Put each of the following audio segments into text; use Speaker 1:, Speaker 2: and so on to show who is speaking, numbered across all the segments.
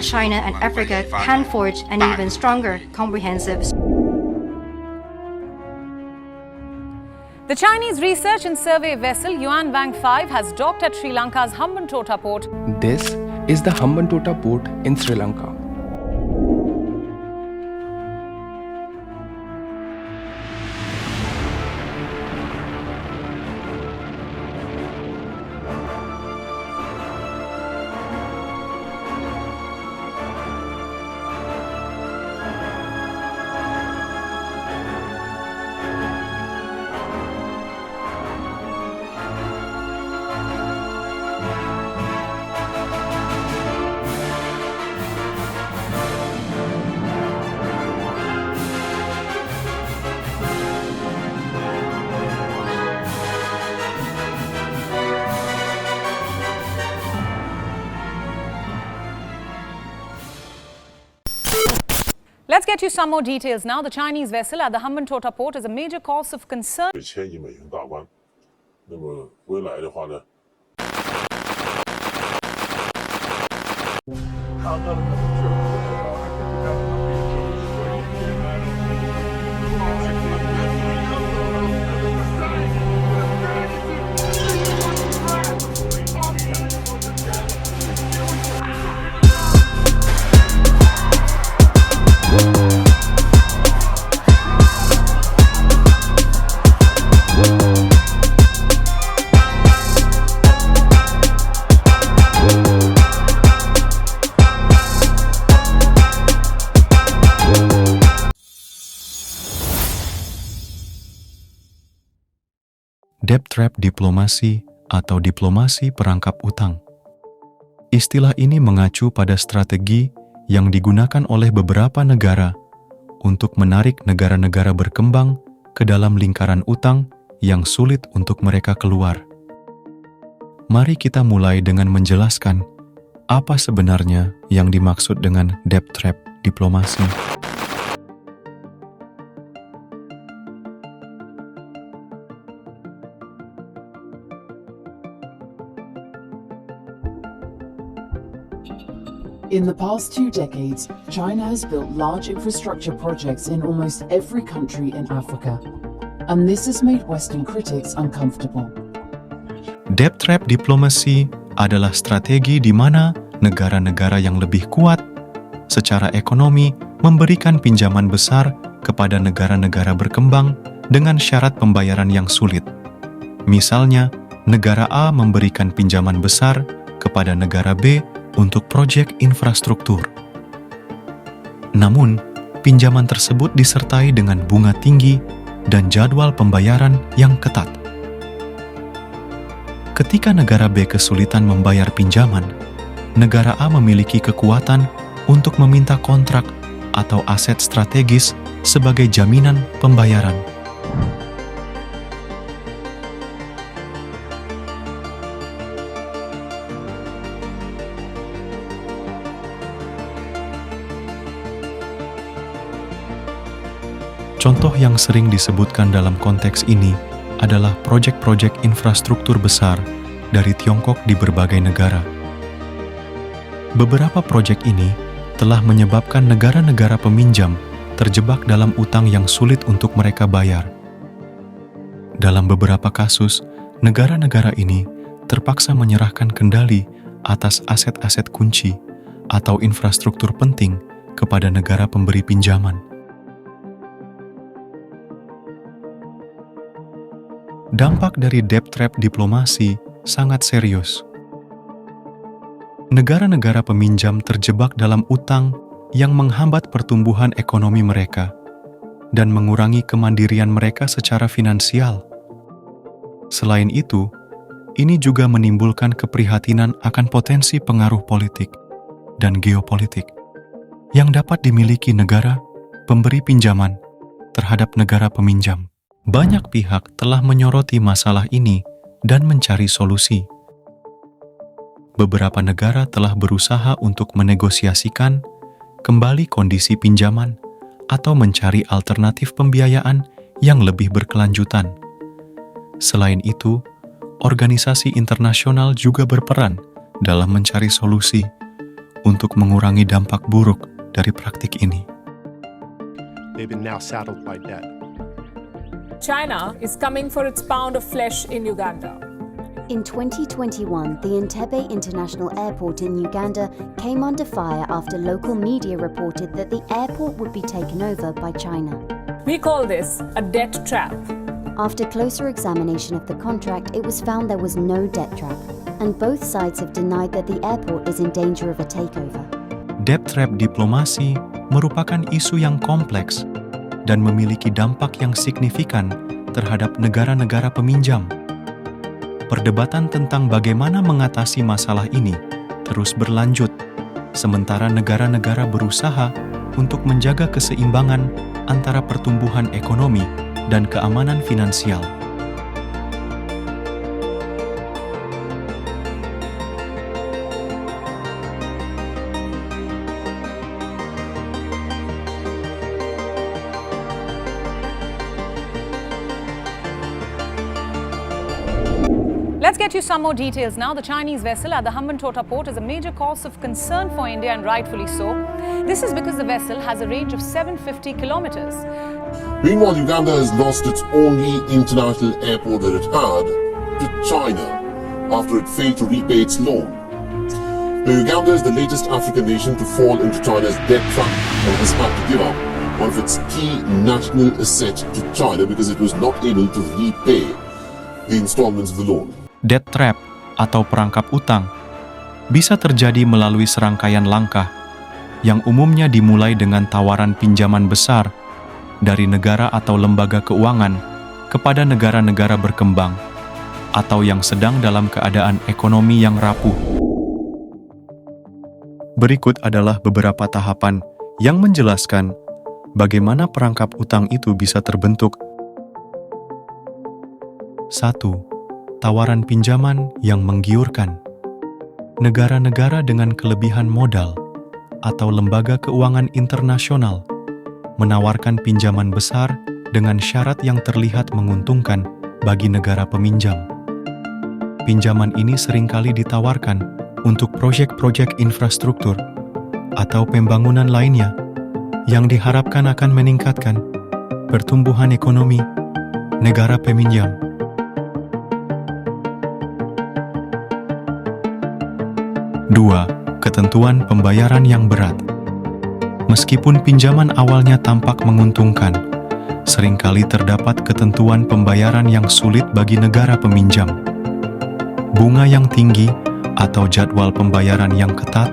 Speaker 1: China and Africa can forge an even stronger, comprehensive.
Speaker 2: The Chinese research and survey vessel Yuanwang 5 has docked at Sri Lanka's Hambantota port.
Speaker 3: This is the Hambantota port in Sri Lanka.
Speaker 2: Let's get you some more details now. The Chinese vessel at the Hambantota port is a major cause of concern.
Speaker 4: 1000亿美元大关，那么未来的话呢？
Speaker 5: Debt trap diplomasi atau diplomasi perangkap utang. Istilah ini mengacu pada strategi yang digunakan oleh beberapa negara untuk menarik negara-negara berkembang ke dalam lingkaran utang yang sulit untuk mereka keluar. Mari kita mulai dengan menjelaskan apa sebenarnya yang dimaksud dengan debt trap diplomasi.
Speaker 6: In the past 2 decades, China has built large infrastructure projects in almost every country in Africa. And this has made Western critics uncomfortable.
Speaker 5: Debt trap diplomasi adalah strategi di mana negara-negara yang lebih kuat secara ekonomi memberikan pinjaman besar kepada negara-negara berkembang dengan syarat pembayaran yang sulit. Misalnya, negara A memberikan pinjaman besar kepada negara B untuk proyek infrastruktur. Namun, pinjaman tersebut disertai dengan bunga tinggi dan jadwal pembayaran yang ketat. Ketika negara B kesulitan membayar pinjaman, negara A memiliki kekuatan untuk meminta kontrak atau aset strategis sebagai jaminan pembayaran. Contoh yang sering disebutkan dalam konteks ini adalah proyek-proyek infrastruktur besar dari Tiongkok di berbagai negara. Beberapa proyek ini telah menyebabkan negara-negara peminjam terjebak dalam utang yang sulit untuk mereka bayar. Dalam beberapa kasus, negara-negara ini terpaksa menyerahkan kendali atas aset-aset kunci atau infrastruktur penting kepada negara pemberi pinjaman. Dampak dari debt trap diplomasi sangat serius. Negara-negara peminjam terjebak dalam utang yang menghambat pertumbuhan ekonomi mereka dan mengurangi kemandirian mereka secara finansial. Selain itu, ini juga menimbulkan keprihatinan akan potensi pengaruh politik dan geopolitik yang dapat dimiliki negara pemberi pinjaman terhadap negara peminjam. Banyak pihak telah menyoroti masalah ini dan mencari solusi. Beberapa negara telah berusaha untuk menegosiasikan kembali kondisi pinjaman atau mencari alternatif pembiayaan yang lebih berkelanjutan. Selain itu, organisasi internasional juga berperan dalam mencari solusi untuk mengurangi dampak buruk dari praktik ini.
Speaker 7: They've been now saddled by debt.
Speaker 8: China is coming for its pound of flesh in Uganda.
Speaker 9: In 2021, the Entebbe International Airport in Uganda came under fire after local media reported that the airport would be taken over by China.
Speaker 8: We call this a debt trap.
Speaker 9: After closer examination of the contract, it was found there was no debt trap, and both sides have denied that the airport is in danger of a takeover.
Speaker 5: Debt trap diplomasi merupakan isu yang kompleks dan memiliki dampak yang signifikan terhadap negara-negara peminjam. Perdebatan tentang bagaimana mengatasi masalah ini terus berlanjut, sementara negara-negara berusaha untuk menjaga keseimbangan antara pertumbuhan ekonomi dan keamanan finansial.
Speaker 2: Let's get you some more details now. The Chinese vessel at the Hambantota port is a major cause of concern for India, and rightfully so. This is because the vessel has a range of 750 kilometers.
Speaker 4: Meanwhile, Uganda has lost its only international airport that it had to China after it failed to repay its loan. Now, Uganda is the latest African nation to fall into China's debt trap and has had to give up one of its key national assets to China because it was not able to repay the installments of the loan.
Speaker 5: Debt trap atau perangkap utang bisa terjadi melalui serangkaian langkah yang umumnya dimulai dengan tawaran pinjaman besar dari negara atau lembaga keuangan kepada negara-negara berkembang atau yang sedang dalam keadaan ekonomi yang rapuh. Berikut adalah beberapa tahapan yang menjelaskan bagaimana perangkap utang itu bisa terbentuk. 1. Tawaran pinjaman yang menggiurkan. Negara-negara dengan kelebihan modal atau lembaga keuangan internasional menawarkan pinjaman besar dengan syarat yang terlihat menguntungkan bagi negara peminjam. Pinjaman ini seringkali ditawarkan untuk proyek-proyek infrastruktur atau pembangunan lainnya yang diharapkan akan meningkatkan pertumbuhan ekonomi negara peminjam. 2. Ketentuan pembayaran yang berat. Meskipun pinjaman awalnya tampak menguntungkan, seringkali terdapat ketentuan pembayaran yang sulit bagi negara peminjam. Bunga yang tinggi atau jadwal pembayaran yang ketat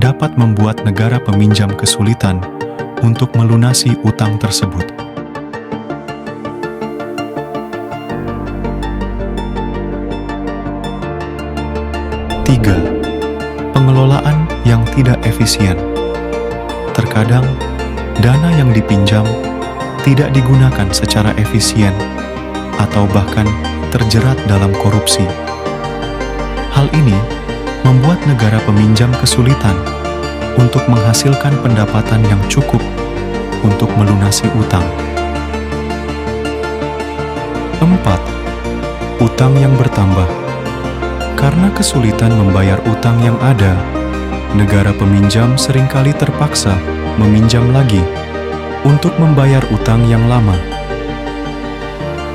Speaker 5: dapat membuat negara peminjam kesulitan untuk melunasi utang tersebut. 3. Pengelolaan yang tidak efisien. Terkadang, dana yang dipinjam tidak digunakan secara efisien atau bahkan terjerat dalam korupsi. Hal ini membuat negara peminjam kesulitan untuk menghasilkan pendapatan yang cukup untuk melunasi utang. 4. Utang yang bertambah. Karena kesulitan membayar utang yang ada, negara peminjam seringkali terpaksa meminjam lagi untuk membayar utang yang lama.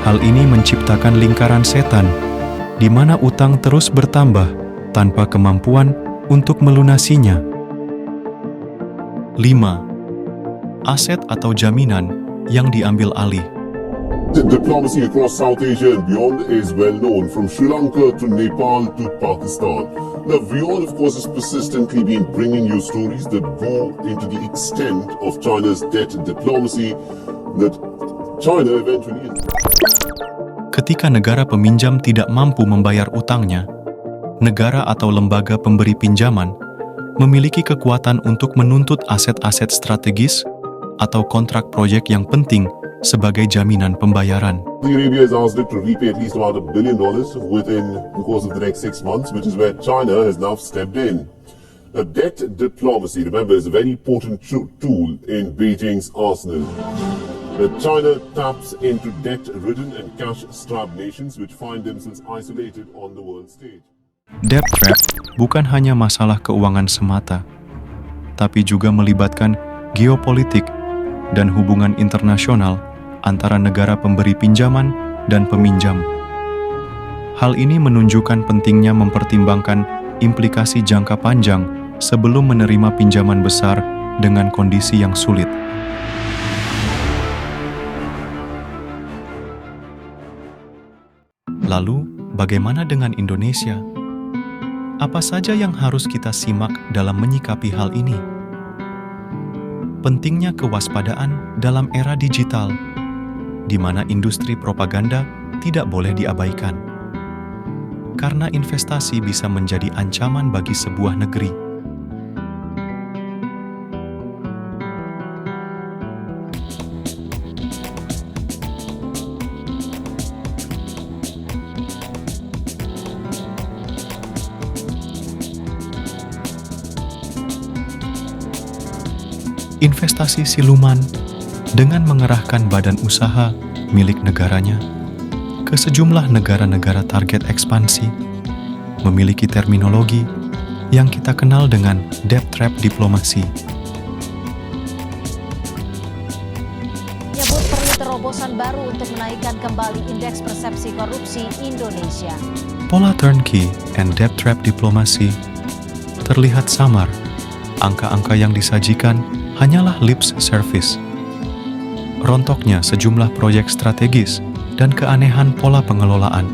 Speaker 5: Hal ini menciptakan lingkaran setan, di mana utang terus bertambah tanpa kemampuan untuk melunasinya. 5. Aset atau jaminan yang diambil alih.
Speaker 4: Diplomacy across South Asia and beyond is well known, from Sri Lanka to Nepal to Pakistan. Now, WION, of course, has persistently been bringing you stories that go into the extent of China's debt diplomacy that China eventually...
Speaker 5: Ketika negara peminjam tidak mampu membayar utangnya, negara atau lembaga pemberi pinjaman memiliki kekuatan untuk menuntut aset-aset strategis atau kontrak proyek yang penting sebagai jaminan pembayaran.
Speaker 4: Saudi Arabia has asked it to repay at least about $1 billion within the course of the next 6 months, which is where China has now stepped in. Now, debt diplomacy, remember, is a very important tool in Beijing's arsenal. China taps into debt-ridden and cash-strapped nations which find themselves isolated on the world stage.
Speaker 5: Debt trap bukan hanya masalah keuangan semata, tapi juga melibatkan geopolitik dan hubungan internasional antara negara pemberi pinjaman dan peminjam. Hal ini menunjukkan pentingnya mempertimbangkan implikasi jangka panjang sebelum menerima pinjaman besar dengan kondisi yang sulit. Lalu, bagaimana dengan Indonesia? Apa saja yang harus kita simak dalam menyikapi hal ini? Pentingnya kewaspadaan dalam era digital, di mana industri propaganda tidak boleh diabaikan. Karena investasi bisa menjadi ancaman bagi sebuah negeri. Investasi siluman dengan mengerahkan badan usaha milik negaranya ke sejumlah negara-negara target ekspansi memiliki terminologi yang kita kenal dengan debt trap diplomasi.
Speaker 10: Menyebut perlu terobosan baru untuk menaikkan kembali indeks persepsi korupsi Indonesia.
Speaker 5: Pola turnkey and debt trap diplomasi terlihat samar. Angka-angka yang disajikan hanyalah lip service. Rontoknya sejumlah proyek strategis dan keanehan pola pengelolaan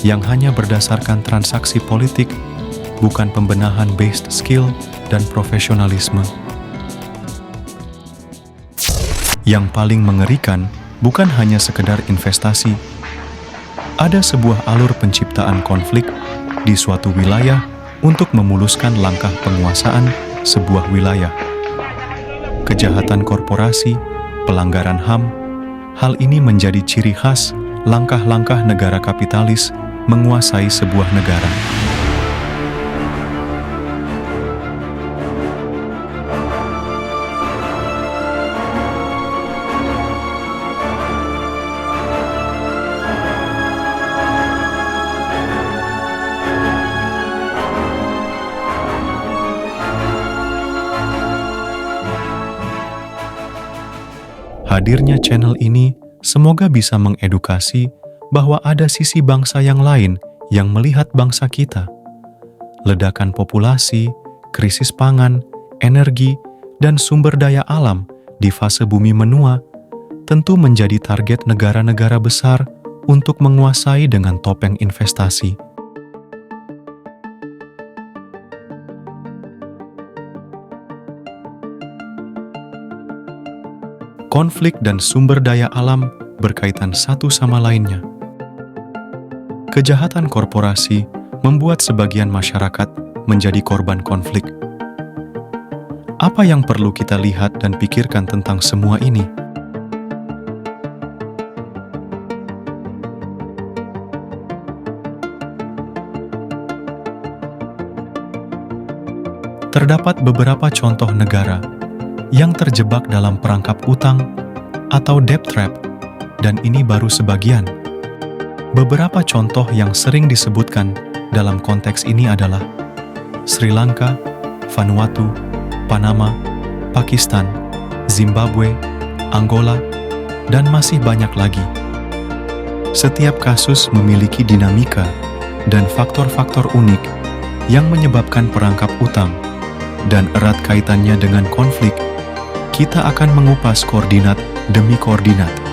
Speaker 5: yang hanya berdasarkan transaksi politik, bukan pembenahan based skill dan profesionalisme. Yang paling mengerikan bukan hanya sekedar investasi. Ada sebuah alur penciptaan konflik di suatu wilayah untuk memuluskan langkah penguasaan sebuah wilayah. Kejahatan korporasi, pelanggaran HAM, hal ini menjadi ciri khas langkah-langkah negara kapitalis menguasai sebuah negara. Hadirnya channel ini semoga bisa mengedukasi bahwa ada sisi bangsa yang lain yang melihat bangsa kita. Ledakan populasi, krisis pangan, energi, dan sumber daya alam di fase bumi menua tentu menjadi target negara-negara besar untuk menguasai dengan topeng investasi. Konflik dan sumber daya alam berkaitan satu sama lainnya. Kejahatan korporasi membuat sebagian masyarakat menjadi korban konflik. Apa yang perlu kita lihat dan pikirkan tentang semua ini? Terdapat beberapa contoh negara yang terjebak dalam perangkap utang atau debt trap, dan ini baru sebagian. Beberapa contoh yang sering disebutkan dalam konteks ini adalah Sri Lanka, Vanuatu, Panama, Pakistan, Zimbabwe, Angola, dan masih banyak lagi. Setiap kasus memiliki dinamika dan faktor-faktor unik yang menyebabkan perangkap utang dan erat kaitannya dengan konflik. Kita akan mengupas koordinat demi koordinat.